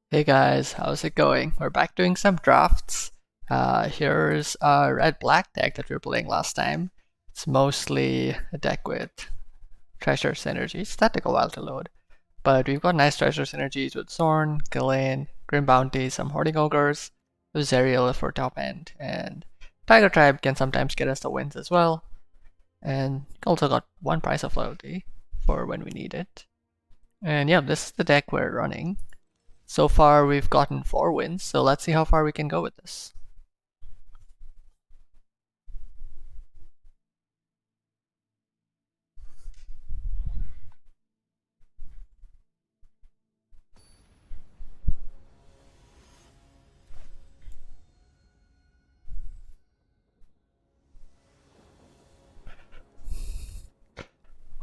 Hey guys, how's it going? We're back doing some drafts. Here's a red-black deck that we were playing last time. It's mostly a deck with treasure synergies. That took a while to load. But we've got nice treasure synergies with Zorn, Ghislaine, Grim Bounty, some Hoarding Ogres, Zerial for top end, and Tiger Tribe can sometimes get us the wins as well. And also got one price of loyalty for when we need it. And yeah, this is the deck we're running. So far, we've gotten 4 wins, so let's see how far we can go with this.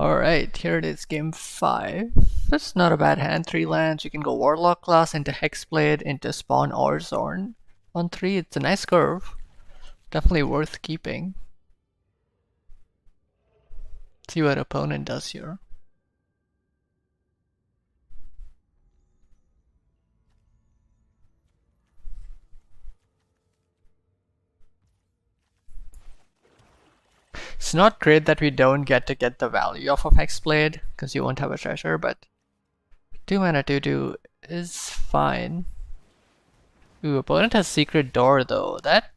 Alright, here it is, game 5. That's not a bad hand. 3 lands, you can go Warlock class into Hexblade, into Spawn or Zorn. On 3, it's a nice curve. Definitely worth keeping. See what opponent does here. It's not great that we don't get to get the value off of Hexblade, because you won't have a treasure, but 2 mana 2/2 is fine. Ooh, opponent has Secret Door though. That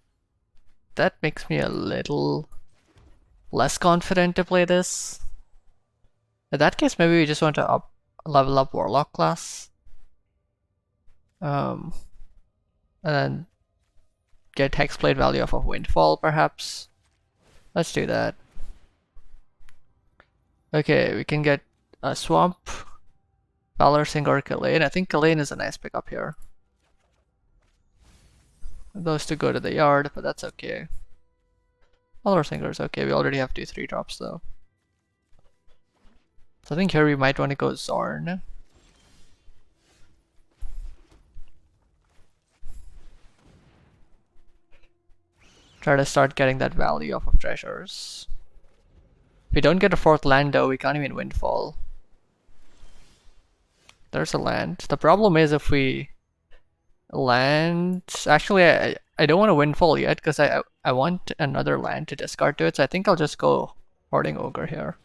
makes me a little less confident to play this. In that case, maybe we just want to level up Warlock class. And then get Hexblade value off of Windfall, perhaps. Let's do that. Okay, we can get a Swamp, Valor Sing or Ghislaine. I think Ghislaine is a nice pickup here. Those two go to the yard, but that's okay. Valor Singer is okay. We already have 2 3-drops though. So I think here we might want to go Zorn. Try to start getting that value off of treasures. If we don't get a 4th land though, we can't even Windfall. There's a land. The problem is if we land... Actually, I don't want to Windfall yet because I want another land to discard to it, so I think I'll just go Hoarding Ogre here.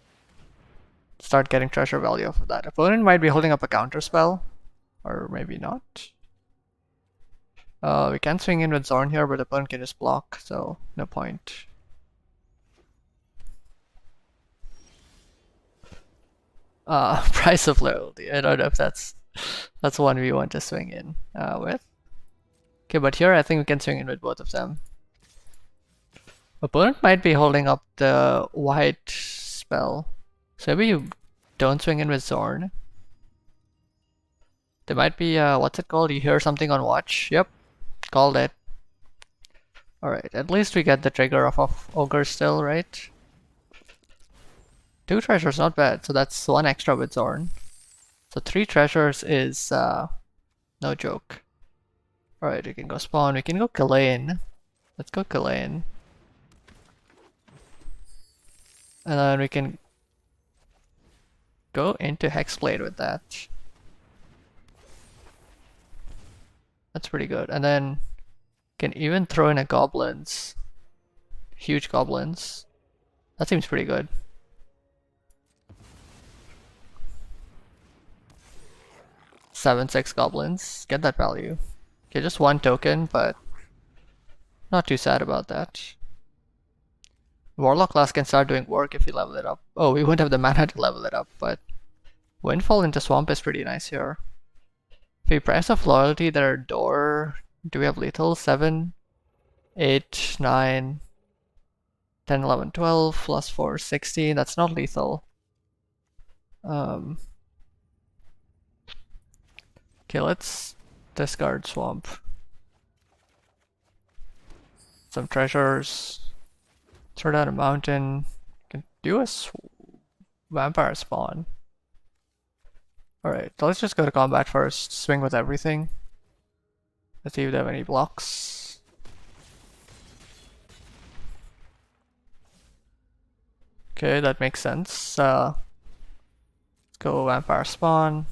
Start getting treasure value off of that. Opponent might be holding up a counter spell, or maybe not. We can swing in with Zorn here, but the opponent can just block, so no point. Price of loyalty. I don't know if that's one we want to swing in with. Okay, but here I think we can swing in with both of them. Opponent might be holding up the white spell, so maybe you don't swing in with Zorn. There might be what's it called? You hear something on watch. Yep, called it. Alright, at least we get the trigger off of Ogre still, right? 2 treasures, not bad. So that's 1 extra with Zorn. So 3 treasures is no joke. Alright, we can go Spawn. We can go Ghislaine. Let's go Ghislaine. And then we can go into Hexblade with that. That's pretty good. And then can even throw in a Goblins. Huge Goblins. That seems pretty good. Seven, 6 Goblins. Get that value. Okay, just 1 token, but not too sad about that. Warlock class can start doing work if we level it up. Oh, we won't have the mana to level it up, but Windfall into Swamp is pretty nice here. If we price of loyalty, their door... Do we have lethal? 7, 8, 9, 10, 11, 12, plus 4, 16. That's not lethal. Okay, let's discard Swamp. Some treasures. Throw down a mountain. Can do a vampire spawn. Alright, so let's just go to combat first. Swing with everything. Let's see if they have any blocks. Okay, that makes sense. Let's go vampire spawn.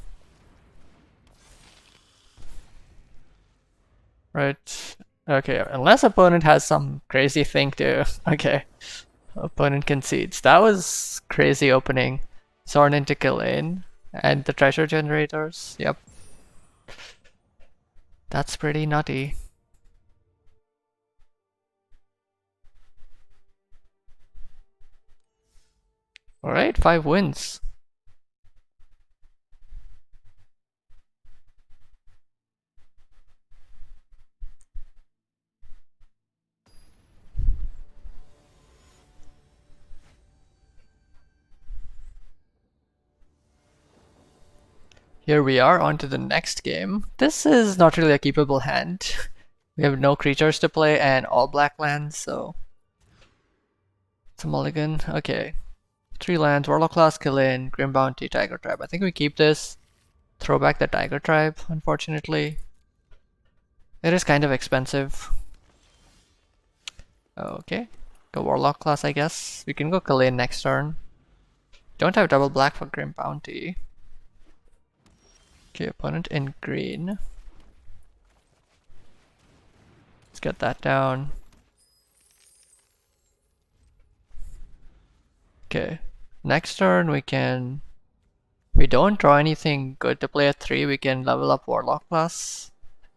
Right. Okay, unless opponent has some crazy thing to... Okay. Opponent concedes. That was crazy opening. Zorn into kill in. And the treasure generators. Yep. That's pretty nutty. Alright, 5 wins. Here we are, on to the next game. This is not really a keepable hand. We have no creatures to play and all black lands, so... It's a mulligan. Okay. 3 lands, Warlock class, kill in, Grim Bounty, Tiger Tribe. I think we keep this. Throw back the Tiger Tribe, unfortunately. It is kind of expensive. Okay. Go Warlock class, I guess. We can go Kalane next turn. Don't have double black for Grim Bounty. Okay, opponent in green. Let's get that down. Okay. Next turn we can... If we don't draw anything good to play at 3, we can level up Warlock class.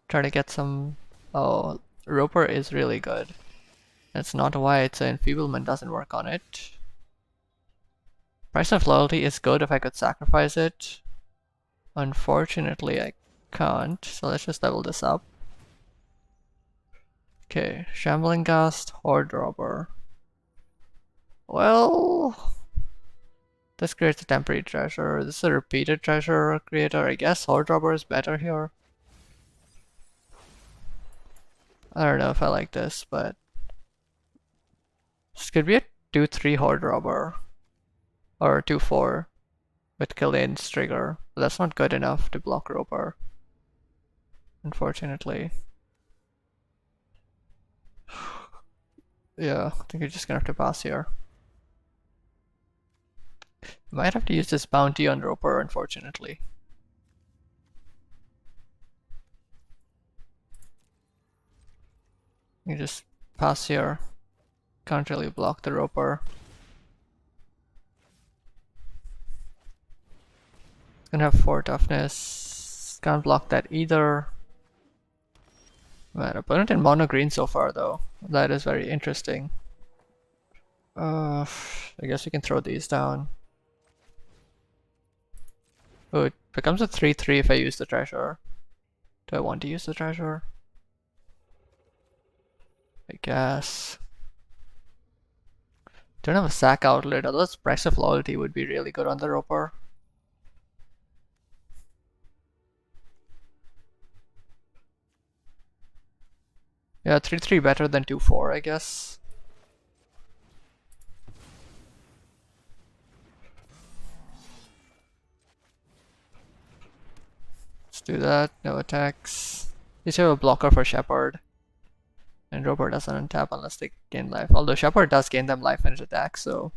Try to get some... Oh, Roper is really good. That's not why it's an enfeeblement doesn't work on it. Price of Loyalty is good if I could sacrifice it. Unfortunately, I can't, so let's just level this up. Okay, Shambling Ghast, Horde Robber. Well... This creates a temporary treasure. This is a repeated treasure creator. I guess Horde Robber is better here. I don't know if I like this, but... This could be a 2-3 Horde Robber. Or 2-4 with Kalane's trigger. But that's not good enough to block Roper. Unfortunately. Yeah, I think you're just gonna have to pass here. Might have to use this bounty on Roper, unfortunately. You just pass here. Can't really block the Roper. It's gonna have 4 toughness. Can't block that either. Man, opponent in mono green so far though. That is very interesting. I guess we can throw these down. Oh, it becomes a 3-3 if I use the treasure. Do I want to use the treasure? I guess. Don't have a sack outlet, otherwise Price of Loyalty would be really good on the Roper. Yeah, 3-3 better than 2-4, I guess. Let's do that, no attacks. At least have a blocker for Shepherd. And Roper doesn't untap unless they gain life. Although Shepherd does gain them life and attack, so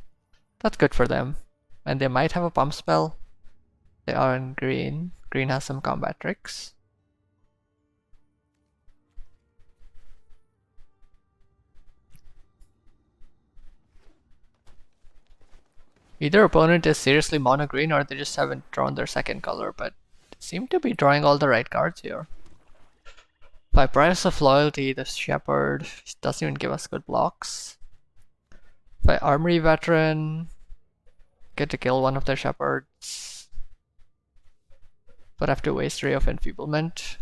that's good for them. And they might have a pump spell. They are in green. Green has some combat tricks. Either opponent is seriously mono green or they just haven't drawn their second color, but seem to be drawing all the right cards here. By Price of Loyalty, the Shepherd doesn't even give us good blocks. By Armory Veteran, get to kill one of their Shepherds. But I have to waste Ray of Enfeeblement.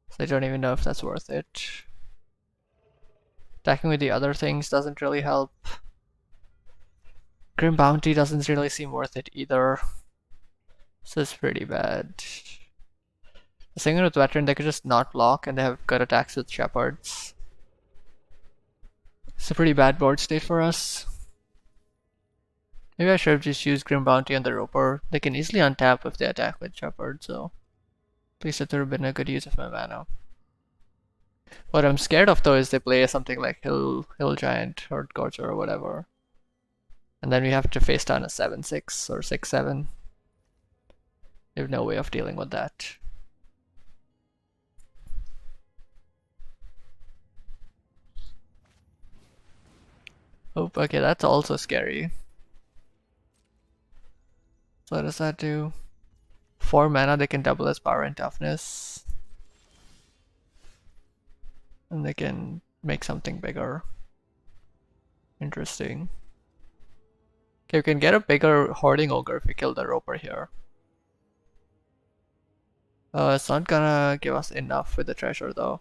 So I don't even know if that's worth it. Attacking with the other things doesn't really help. Grim Bounty doesn't really seem worth it either. This is pretty bad. The thing with Veteran, they could just not block and they have good attacks with Shepherds. It's a pretty bad board state for us. Maybe I should have just used Grim Bounty on the Roper. They can easily untap if they attack with Shepherd, so at least it would have been a good use of my mana. What I'm scared of though is they play something like Hill Giant or Gorger or whatever. And then we have to face down a 7-6 or 6-7. They have no way of dealing with that. Nope, okay, that's also scary. So what does that do? 4 mana, they can double its power and toughness. And they can make something bigger. Interesting. Okay, we can get a bigger Hoarding Ogre if we kill the Roper here. It's not gonna give us enough with the treasure though.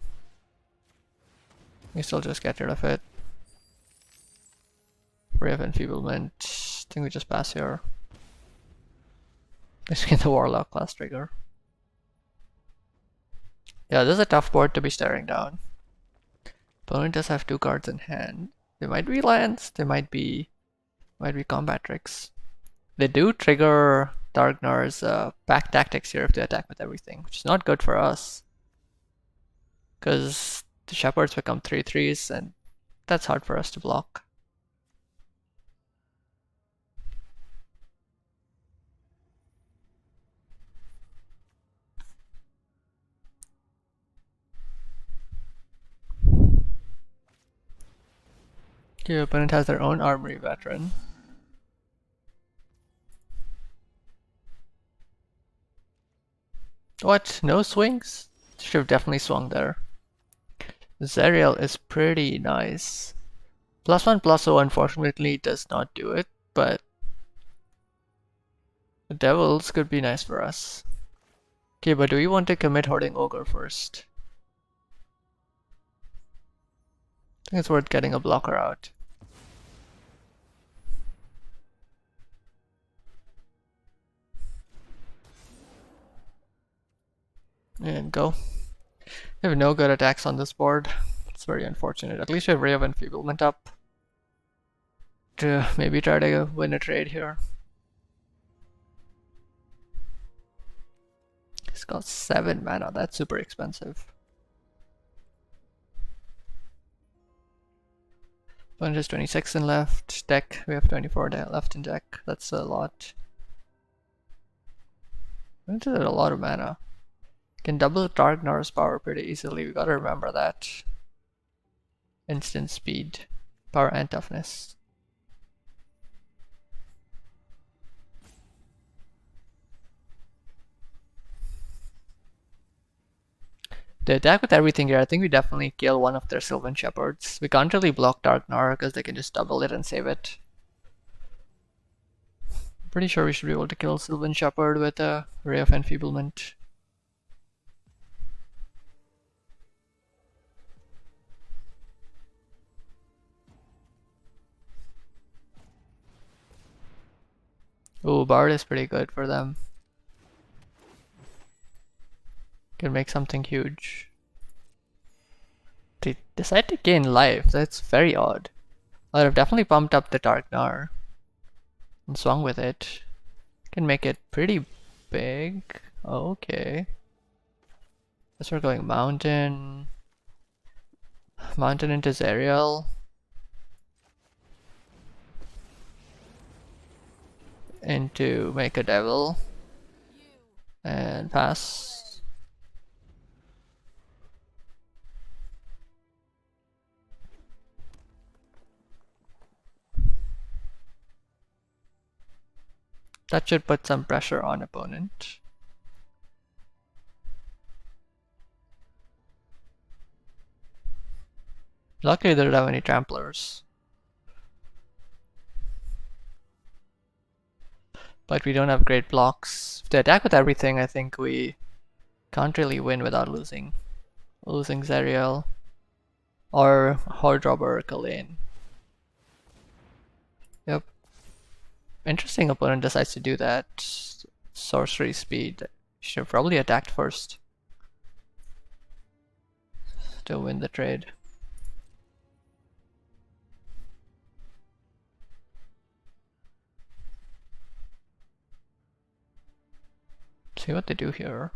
We still just get rid of it. Ray of Enfeeblement. I think we just pass here. Let's get the Warlock class trigger. Yeah, this is a tough board to be staring down. Opponent does have 2 cards in hand. They might be lands, they might be combat tricks. They do trigger Darknar's back tactics here if they attack with everything, which is not good for us. Because the Shepherds become 3/3s and that's hard for us to block. Your opponent has their own Armory Veteran. What? No swings? Should have definitely swung there. Zerial is pretty nice. +1/+0 unfortunately does not do it, but the Devils could be nice for us. Okay, but do we want to commit Hoarding Ogre first? I think it's worth getting a blocker out. And go. We have no good attacks on this board. It's very unfortunate. At least we have Ray of Enfeeblement up to maybe try to win a trade here. He's got 7 mana. That's super expensive. Opponent has 26 in left. Deck, we have 24 left in deck. That's a lot. Opponent has a lot of mana. Can double Darknar's power pretty easily. We gotta remember that. Instant speed, power and toughness. They attack with everything here. I think we definitely kill one of their Sylvan Shepherds. We can't really block Darknar because they can just double it and save it. I'm pretty sure we should be able to kill Sylvan Shepherd with a Ray of Enfeeblement. Ooh, Bard is pretty good for them. Can make something huge. They decide to gain life. That's very odd. I'd have definitely pumped up the Darknar and swung with it. Can make it pretty big. Okay. Guess we're going mountain. Mountain into Zerial. Into make a devil. And pass. That should put some pressure on opponent. Luckily they don't have any tramplers. But we don't have great blocks. If they attack with everything, I think we can't really win without losing. Losing Zerial. Or Horde Robber Kalane. Yep. Interesting opponent decides to do that. Sorcery speed. Should have probably attacked first to win the trade. See what they do here.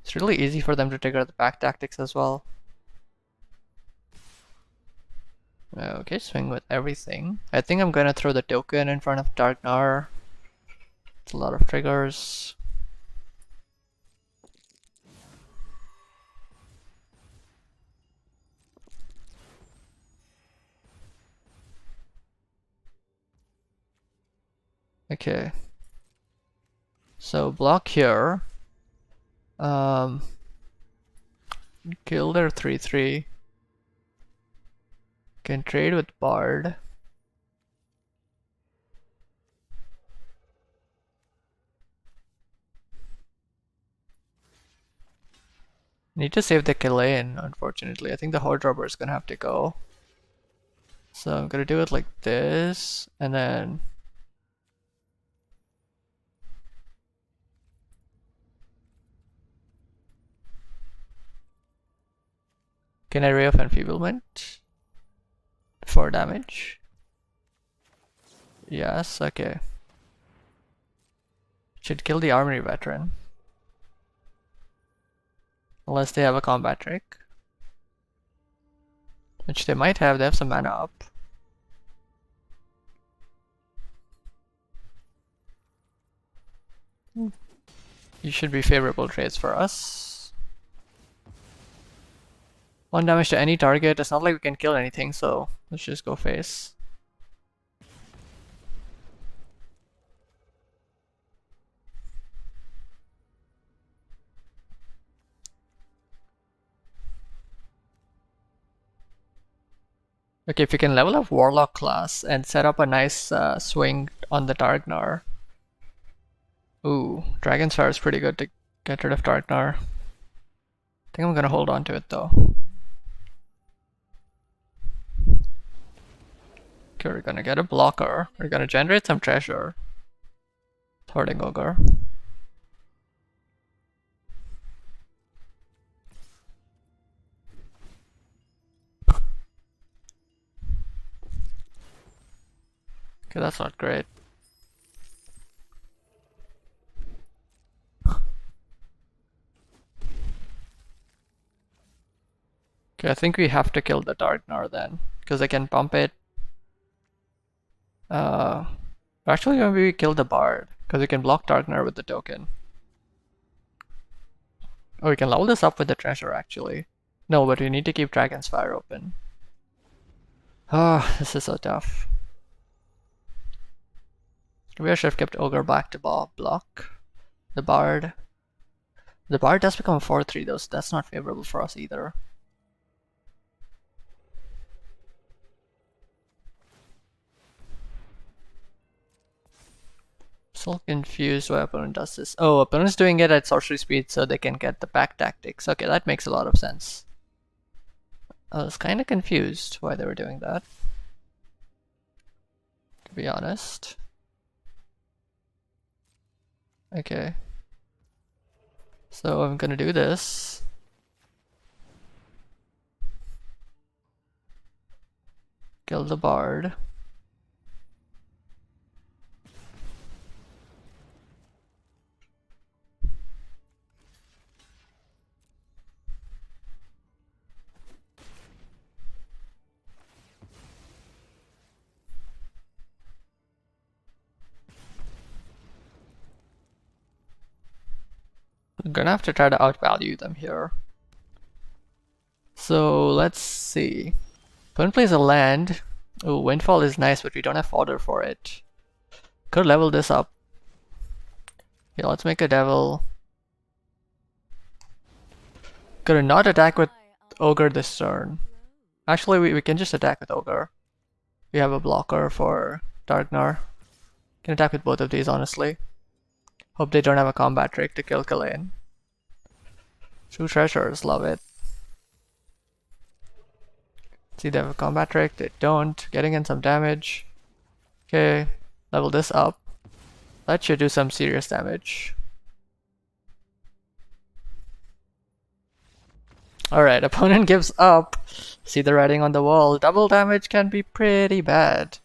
It's really easy for them to trigger the back tactics as well. Okay, swing with everything. I think I'm gonna throw the token in front of Darknar. It's a lot of triggers. Okay. So block here. Kill their 3/3. Can trade with Bard. Need to save the Chilean, unfortunately. I think the Horde Robber is gonna have to go. So I'm gonna do it like this, and then can I Ray of Enfeeblement? 4 damage. Yes, okay. Should kill the Armory Veteran. Unless they have a combat trick. Which they might have, they have some mana up. You should be favorable trades for us. 1 damage to any target. It's not like we can kill anything, so let's just go face. Okay, if you can level up Warlock class and set up a nice swing on the Darknar. Ooh, Dragon's Fire is pretty good to get rid of Darknar. I think I'm gonna hold on to it though. Okay, we're gonna get a blocker. We're gonna generate some treasure. Hoarding Ogre. Okay, that's not great. Okay, I think we have to kill the Darknar then, because I can pump it. Actually, maybe we kill the Bard, because we can block Darknar with the token. Oh, we can level this up with the treasure actually. No, but we need to keep Dragon's Fire open. Ah, this is so tough. Maybe I should have kept Ogre back to block. The Bard. The Bard does become a 4/3 though, so that's not favorable for us either. Still confused why opponent does this. Oh, opponent's doing it at sorcery speed so they can get the back tactics. Okay, that makes a lot of sense. I was kind of confused why they were doing that, to be honest. Okay. So I'm gonna do this. Kill the Bard. I'm gonna have to try to outvalue them here. So let's see. Opponent plays a land. Oh, Windfall is nice, but we don't have fodder for it. Could level this up. Yeah, let's make a devil. Gonna not attack with Ogre this turn. Actually, we can just attack with Ogre. We have a blocker for Darknar. Can attack with both of these, honestly. Hope they don't have a combat trick to kill Chilean. 2 treasures, love it. See, they have a combat trick, they don't. Getting in some damage. Okay, level this up. That should do some serious damage. Alright, opponent gives up. See the writing on the wall. Double damage can be pretty bad.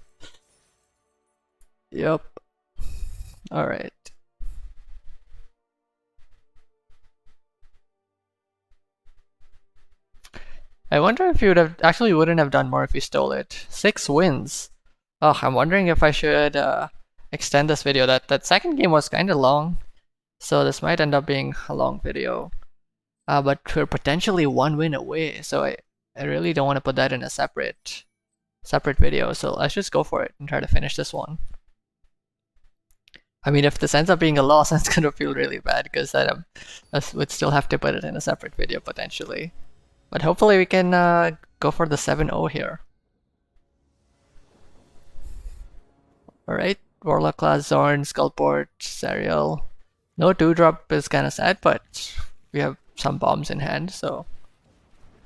Yep. Alright. I wonder if you would have actually wouldn't have done more if you stole it. 6 wins. Oh, I'm wondering if I should extend this video. That second game was kind of long, so this might end up being a long video. But we're potentially 1 win away, so I really don't want to put that in a separate video. So let's just go for it and try to finish this one. I mean, if this ends up being a loss, that's gonna feel really bad because I would still have to put it in a separate video potentially. But hopefully we can go for the 7-0 here. Alright, Warlock class, Zorn, Skullport, Serial. No 2-drop is kind of sad, but we have some bombs in hand, so...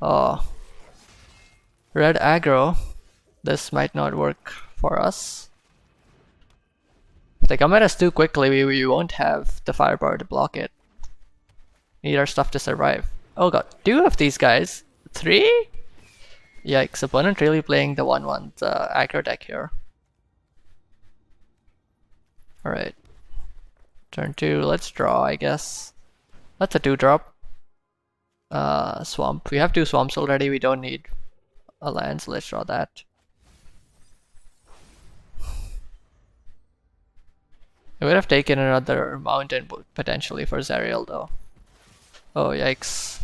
Oh. Red aggro. This might not work for us. If they come at us too quickly, we won't have the firepower to block it. Need our stuff to survive. Oh god, 2 of these guys? 3? Yikes, opponent really playing the 1-1 aggro deck here. Alright. Turn 2, let's draw, I guess. That's a 2-drop. Swamp. We have 2 swamps already, we don't need a land, so let's draw that. I would have taken another mountain potentially for Zerial though. Oh yikes.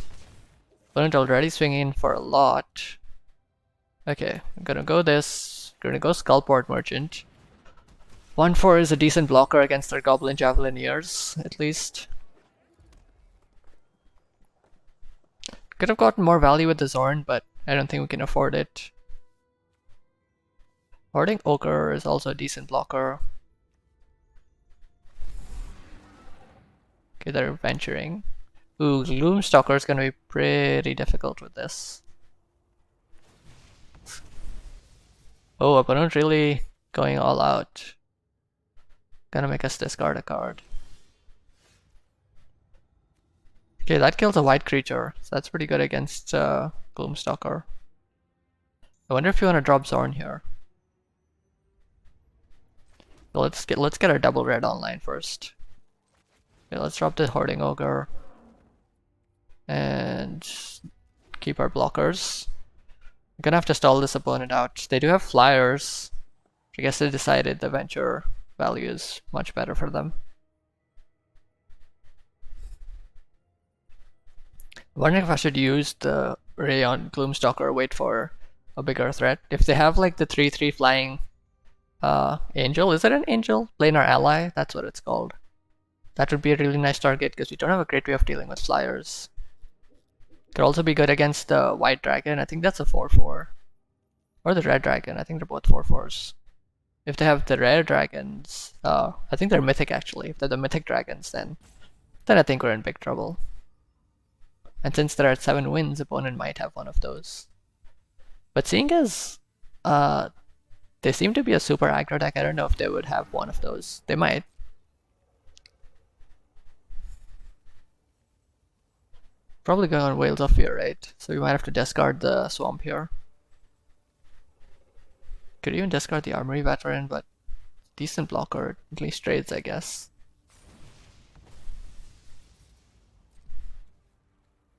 Opponent already swinging for a lot. Okay, I'm gonna go this. I'm gonna go Skullport Merchant. 1-4 is a decent blocker against their Goblin Javelineers, at least. Could have gotten more value with the Zorn, but I don't think we can afford it. Hoarding Ogre is also a decent blocker. Okay, they're venturing. Ooh, Gloomstalker is gonna be pretty difficult with this. Oh, opponent really going all out. Gonna make us discard a card. Okay, that kills a white creature, so that's pretty good against Gloomstalker. I wonder if you want to drop Zorn here. So let's get our double red online first. Okay, let's drop the Hoarding Ogre and keep our blockers. I'm gonna have to stall this opponent out. They do have flyers. I guess they decided the venture value is much better for them. I'm wondering if I should use the Ray on Gloomstalker or wait for a bigger threat. If they have like the 3/3 flying angel, is it an angel? Planar ally, that's what it's called. That would be a really nice target because we don't have a great way of dealing with flyers. Could also be good against the white dragon. I think that's a 4/4. Or the red dragon. I think they're both 4/4s. If they have the rare dragons, I think they're mythic actually. If they're the mythic dragons, then I think we're in big trouble. And since there are 7 wins, opponent might have one of those. But seeing as they seem to be a super aggro deck, I don't know if they would have one of those. They might. Probably going on Whales of Fear, right? So we might have to discard the swamp here. Could even discard the Armory Veteran, but decent blocker, at least trades, I guess.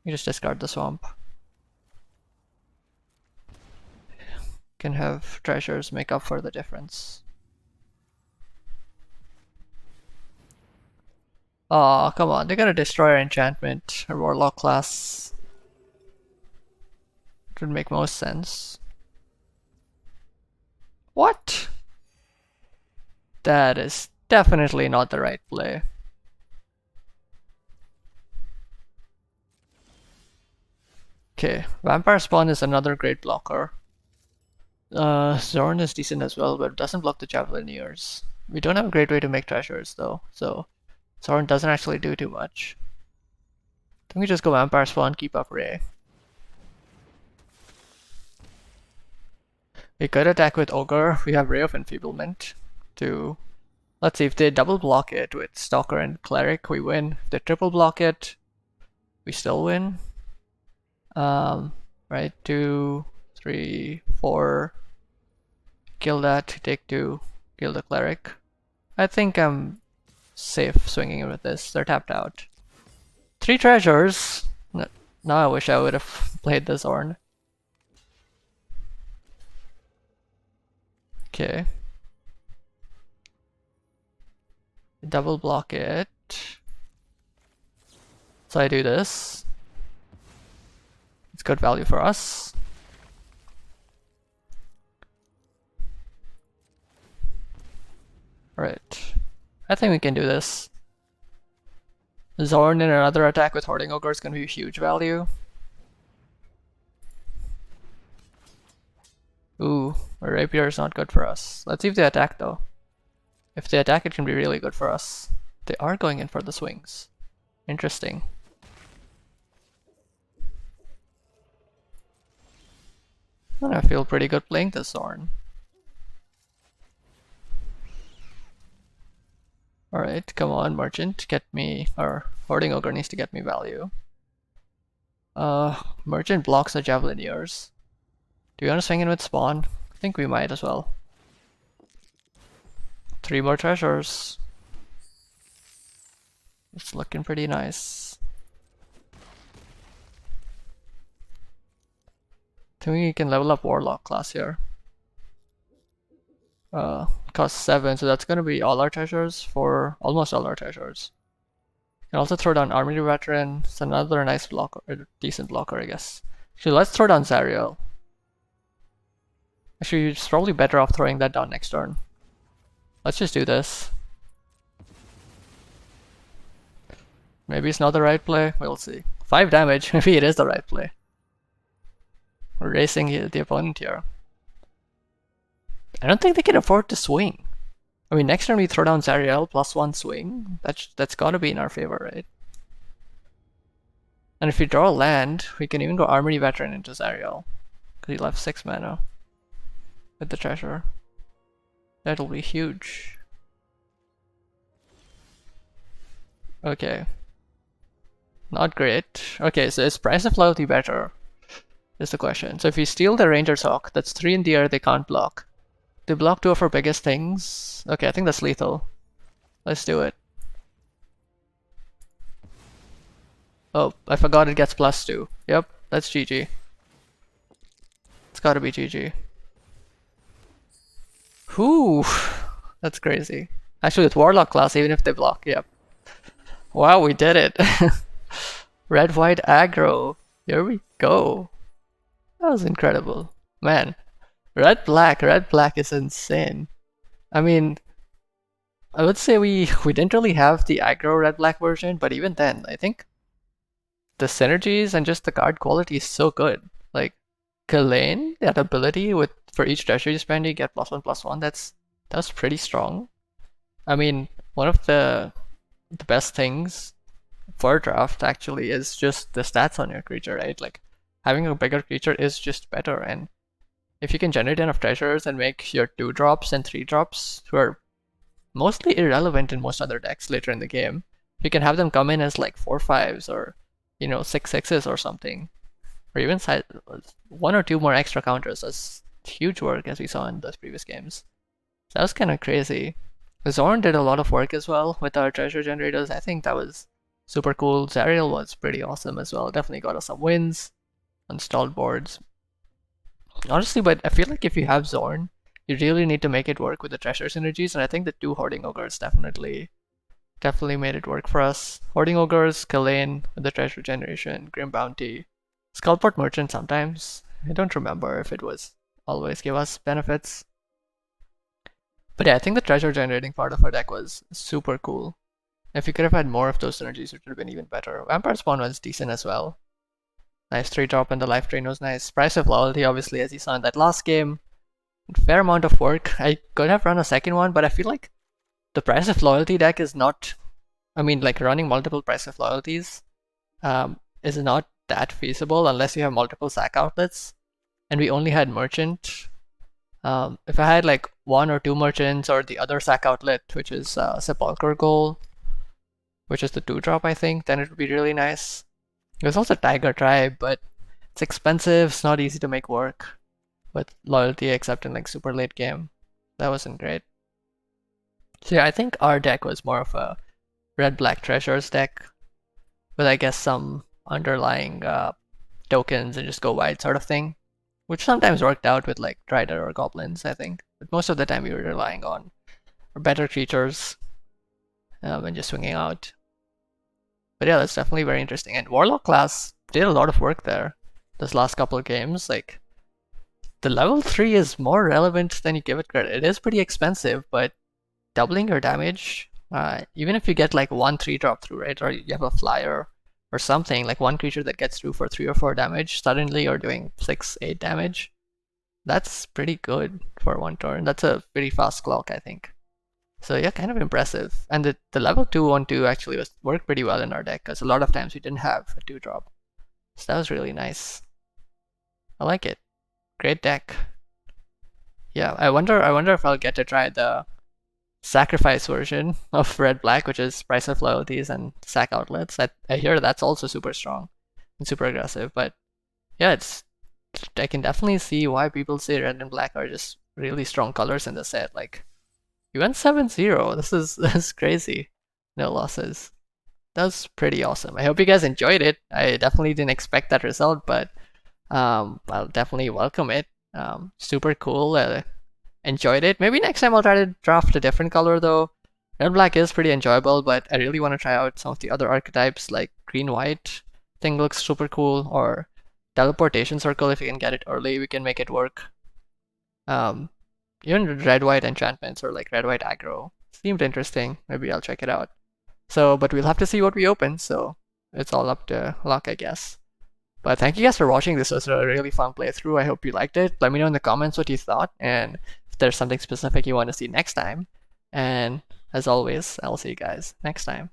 You just discard the swamp. Can have treasures make up for the difference. Aw, come on, they're gonna destroy our enchantment, our Warlock class. It would make most sense. What? That is definitely not the right play. Okay, Vampire Spawn is another great blocker. Zorn is decent as well, but it doesn't block the Javelineers. We don't have a great way to make treasures though, so Zorn doesn't actually do too much. I think we just go Vampire Spawn, keep up Ray. We could attack with Ogre. We have Ray of Enfeeblement to... Let's see, if they double block it with Stalker and Cleric, we win. If they triple block it, we still win. Right, 2, 3, 4. Kill that, take 2, kill the Cleric. I think I'm safe swinging with this. They're tapped out. 3 treasures. Now I wish I would have played the Zorn. Okay. Double block it. So I do this. It's good value for us. Alright. I think we can do this. Zorn in another attack with Hoarding Ogre is going to be huge value. Ooh, a Rapier is not good for us. Let's see if they attack though. If they attack, it can be really good for us. They are going in for the swings. Interesting. And I feel pretty good playing this Zorn. Alright, come on, Merchant, get me, or Hoarding Ogre needs to get me value. Merchant blocks the Javelineers. Do you want to swing in with Spawn? I think we might as well. 3 more treasures. It's looking pretty nice. I think we can level up Warlock class here. Cost 7, so that's gonna be all our treasures for almost all our treasures. Can also throw down Armory Veteran. It's another nice blocker, or decent blocker, I guess. Actually, let's throw down Zariel. Actually, it's probably better off throwing that down next turn. Let's just do this. Maybe it's not the right play. We'll see. 5 damage. Maybe it is the right play. We're racing the opponent here. I don't think they can afford to swing. I mean, next turn we throw down Zariel +1 swing. That's gotta be in our favor, right? And if we draw a land, we can even go Armory Veteran into Zariel. Because he left 6 mana with the treasure. That'll be huge. Okay. Not great. Okay, so is Price of Loyalty better? Is the question. So if we steal the Ranger's Hawk, that's 3 in the air, they can't block. They block 2 of our biggest things. Okay, I think that's lethal. Let's do it. Oh, I forgot it gets +2. Yep, that's GG. It's gotta be GG. Whew, that's crazy. Actually, with Warlock class, even if they block, yep. Wow, we did it. Red-white aggro. Here we go. That was incredible. Man, red-black is insane. I mean, I would say we didn't really have the aggro red-black version, but even then, I think the synergies and just the card quality is so good. Like, Kalane, that ability with for each treasure you spend, you get +1/+1. That's pretty strong. I mean, one of the best things for draft actually is just the stats on your creature, right? Like, having a bigger creature is just better, and if you can generate enough treasures and make your 2-drops and 3-drops, who are mostly irrelevant in most other decks later in the game, you can have them come in as like 4/5s or, you know, 6/6s or something, or even 1 or 2 more extra counters. That's huge work, as we saw in those previous games. So that was kind of crazy. Zorn did a lot of work as well with our treasure generators. I think that was super cool. Zariel was pretty awesome as well. Definitely got us some wins on stalled boards. Honestly, but I feel like if you have Zorn, you really need to make it work with the treasure synergies, and I think the 2 Hoarding Ogres definitely made it work for us. Hoarding Ogres, Kalane with the treasure generation, Grim Bounty, Skullport Merchant sometimes. I don't remember if it was always give us benefits. But yeah, I think the treasure generating part of our deck was super cool. If you could have had more of those synergies, it would have been even better. Vampire Spawn was decent as well. Nice 3-drop, and the Life Drain was nice. Price of Loyalty, obviously, as you saw in that last game. Fair amount of work. I could have run a second one, but I feel like the Price of Loyalty deck is not... I mean, like, running multiple Price of Loyalties is not that feasible unless you have multiple sack outlets. And we only had Merchant. If I had like 1 or 2 Merchants or the other sack outlet, which is Sepulchre Goal, which is the 2-drop, I think, then it would be really nice. There's also Tiger Tribe, but it's expensive, it's not easy to make work with loyalty except in like super late game. That wasn't great. So yeah, I think our deck was more of a red-black treasures deck with, I guess, some underlying tokens and just go wide sort of thing, which sometimes worked out with like Drider or Goblins, I think. But most of the time we were relying on better creatures and just swinging out. But yeah, that's definitely very interesting. And Warlock class did a lot of work there this last couple of games. Like, the level 3 is more relevant than you give it credit. It is pretty expensive, but doubling your damage Even if you get like 1 3-drop through, right, or you have a flyer or something, like one creature that gets through for 3 or 4 damage, suddenly you're doing 6 8 damage. That's pretty good for 1 turn. That's a pretty fast clock, I think. So yeah, kind of impressive. And the level 2/1/2 actually worked pretty well in our deck, because a lot of times we didn't have a 2-drop. So that was really nice. I like it. Great deck. Yeah, I wonder if I'll get to try the sacrifice version of red black, which is price of loyalties and sack outlets. I hear that's also super strong and super aggressive. But yeah, I can definitely see why people say red and black are just really strong colors in the set. Like, you went 7-0. This is crazy. No losses. That was pretty awesome. I hope you guys enjoyed it. I definitely didn't expect that result, but I'll definitely welcome it. Super cool. Enjoyed it. Maybe next time I'll try to draft a different color though. Red black is pretty enjoyable, but I really want to try out some of the other archetypes, like green white. Thing looks super cool, or teleportation circle. If you can get it early, we can make it work. Even red white enchantments or like red white aggro seemed interesting. Maybe I'll check it out. So, but we'll have to see what we open. So it's all up to luck, I guess. But thank you guys for watching. This was a really fun playthrough. I hope you liked it. Let me know in the comments what you thought, and if there's something specific you want to see next time. And as always, I'll see you guys next time.